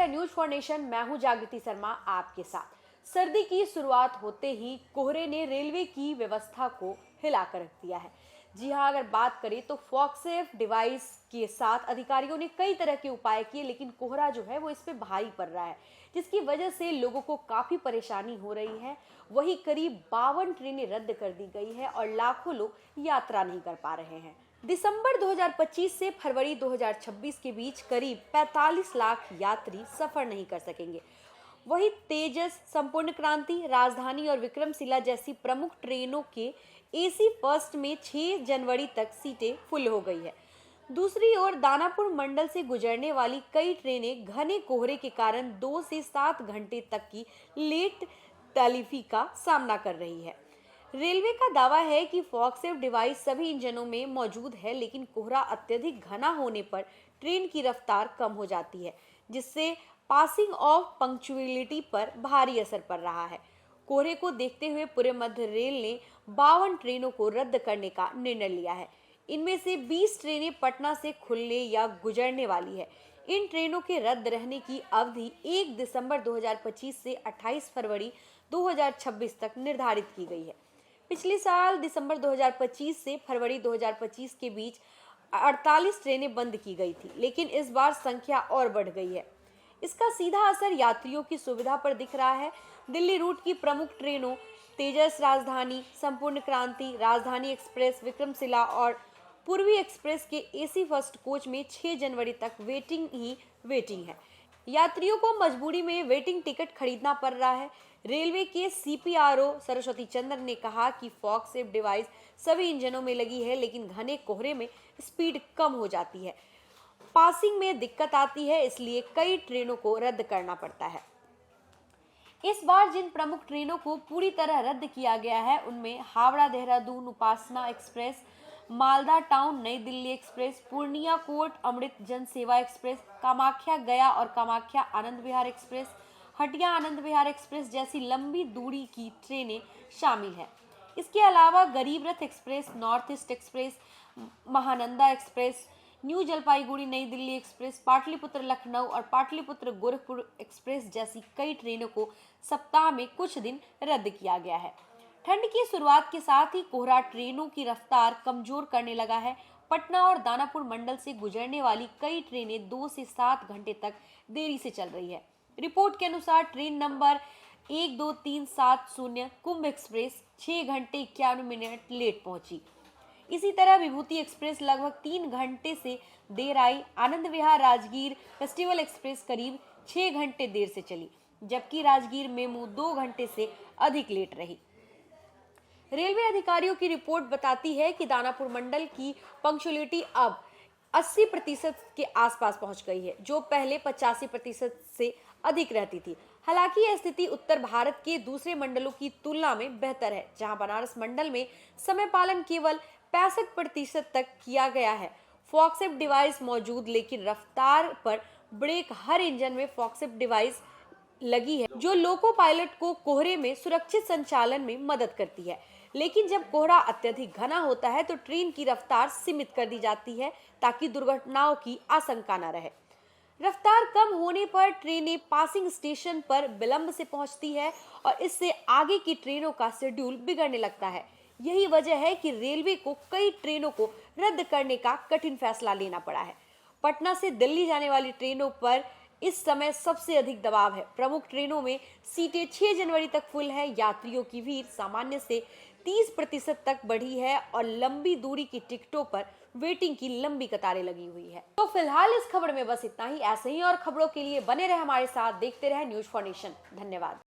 रहे news for nation. मैं हूं जागृति शर्मा आपके साथ। सर्दी की शुरुआत होते ही कोहरे ने रेलवे की व्यवस्था को हिलाकर रख दिया है। जी हां, अगर बात करें तो फॉक्सेफ डिवाइस के साथ अधिकारियों ने कई तरह के उपाय किए, लेकिन कोहरा जो है वो इस पे भारी पड़ रहा है, जिसकी वजह से लोगों को काफी परेशानी हो रही है। वहीं करीब 52 ट्रेनें रद्द कर दी गई है और लाखों लोग यात्रा नहीं कर पा रहे हैं। दिसंबर 2025 से फरवरी 2026 के बीच करीब 45 लाख यात्री सफर नहीं कर सकेंगे। वहीं तेजस, संपूर्ण क्रांति, राजधानी और विक्रमशिला जैसी प्रमुख ट्रेनों के एसी फर्स्ट में 6 जनवरी तक सीटें फुल हो गई है। दूसरी ओर दानापुर मंडल से गुजरने वाली कई ट्रेनें घने कोहरे के कारण 2 से 7 घंटे तक की लेट तलीफी का सामना कर रही है। रेलवे का दावा है कि फॉक्सेफ डिवाइस सभी इंजनों में मौजूद है, लेकिन कोहरा अत्यधिक घना होने पर ट्रेन की रफ्तार कम हो जाती है, जिससे पासिंग ऑफ पंक्चुअलिटी पर भारी असर पड़ रहा है। कोहरे को देखते हुए पूर्व मध्य रेल ने 52 ट्रेनों को रद्द करने का निर्णय लिया है। इनमें से 20 ट्रेनें पटना से खुलने या गुजरने वाली है। इन ट्रेनों के रद्द रहने की अवधि 1 दिसंबर 2025 से 28 फरवरी 2026 तक निर्धारित की गई है। पिछले साल दिसंबर 2025 से फरवरी 2025 के बीच 48 ट्रेनें बंद की गई थी, लेकिन इस बार संख्या और बढ़ गई है। इसका सीधा असर यात्रियों की सुविधा पर दिख रहा है। दिल्ली रूट की प्रमुख ट्रेनों तेजस, राजधानी, संपूर्ण क्रांति, राजधानी एक्सप्रेस, विक्रमशिला और पूर्वी एक्सप्रेस के एसी फर्स्ट कोच में 6 जनवरी तक वेटिंग है। यात्रियों को मजबूरी में वेटिंग टिकट खरीदना पड़ रहा है। रेलवे के सीपीआरओ सरस्वती चंद्र ने कहा कि फॉक्सेफ डिवाइस सभी इंजनों में लगी है, लेकिन घने कोहरे में स्पीड कम हो जाती है, पासिंग में दिक्कत आती है, इसलिए कई ट्रेनों को रद्द करना पड़ता है। इस बार जिन प्रमुख ट्रेनों को पूरी तरह रद्द किया गया है उनमें हावड़ा देहरादून उपासना एक्सप्रेस, मालदा टाउन नई दिल्ली एक्सप्रेस, पूर्णिया कोट अमृत जन सेवा एक्सप्रेस, कामाख्या गया और कामाख्या आनंद विहार एक्सप्रेस, हटिया आनंद विहार एक्सप्रेस जैसी लंबी दूरी की ट्रेनें शामिल हैं। इसके अलावा गरीब रथ express, north east express, Mahananda express, new Jalpaiguri नई दिल्ली एक्सप्रेस, पाटलिपुत्र लखनऊ और पाटलिपुत्र गोरखपुर एक्सप्रेस जैसी कई ट्रेनों को सप्ताह में कुछ दिन रद्द किया गया है। ठंड की शुरुआत के साथ ही कोहरा ट्रेनों की रफ्तार कमजोर करने लगा है। पटना और दानापुर मंडल से गुजरने वाली कई ट्रेनें 2 से 7 घंटे तक देरी से चल रही है। रिपोर्ट के अनुसार ट्रेन नंबर 12370 कुंभ एक्सप्रेस 6 घंटे 51 मिनट लेट पहुंची। इसी तरह विभूति एक्सप्रेस लगभग 3 घंटे से देर आई। आनंद विहार राजगीर फेस्टिवल एक्सप्रेस करीब 6 घंटे देर से चली, जबकि राजगीर मेमू 2 घंटे से अधिक लेट रही। रेलवे अधिकारियों की रिपोर्ट बताती है कि दानापुर मंडल की पंक्चुअलिटी अब 80% के आसपास पहुंच गई है, जो पहले 85% से अधिक रहती थी। हालांकि यह स्थिति उत्तर भारत के दूसरे मंडलों की तुलना में बेहतर है, जहां बनारस मंडल में समय पालन केवल 65% तक किया गया है। फॉक्सेफ डिवाइस मौजूद, लेकिन रफ्तार पर ब्रेक हर इंजन में फॉक्सेफ डिवाइस लगी है, जो लोको पायलट को कोहरे में सुरक्षित संचालन में मदद करती है। लेकिन जब कोहरा अत्यधिक घना होता है तो ट्रेन की रफ्तार सीमित कर दी जाती है, ताकि दुर्घटनाओं की आशंका न रहे। रफ्तार कम होने पर ट्रेनें पासिंग स्टेशन पर विलंब से पहुंचती है और इससे आगे की ट्रेनों का शेड्यूल बिगड़ने लगता है। यही वजह है कि रेलवे को कई ट्रेनों को रद्द करने का कठिन फैसला लेना पड़ा है। पटना से दिल्ली जाने वाली ट्रेनों पर इस समय सबसे अधिक दबाव है। प्रमुख ट्रेनों में सीटें 6 जनवरी तक फुल है। यात्रियों की भीड़ सामान्य से 30% तक बढ़ी है और लंबी दूरी की टिकटों पर वेटिंग की लंबी कतारें लगी हुई है। तो फिलहाल इस खबर में बस इतना ही। ऐसे ही और खबरों के लिए बने रहे हमारे साथ, देखते रहे न्यूज फॉर नेशन। धन्यवाद।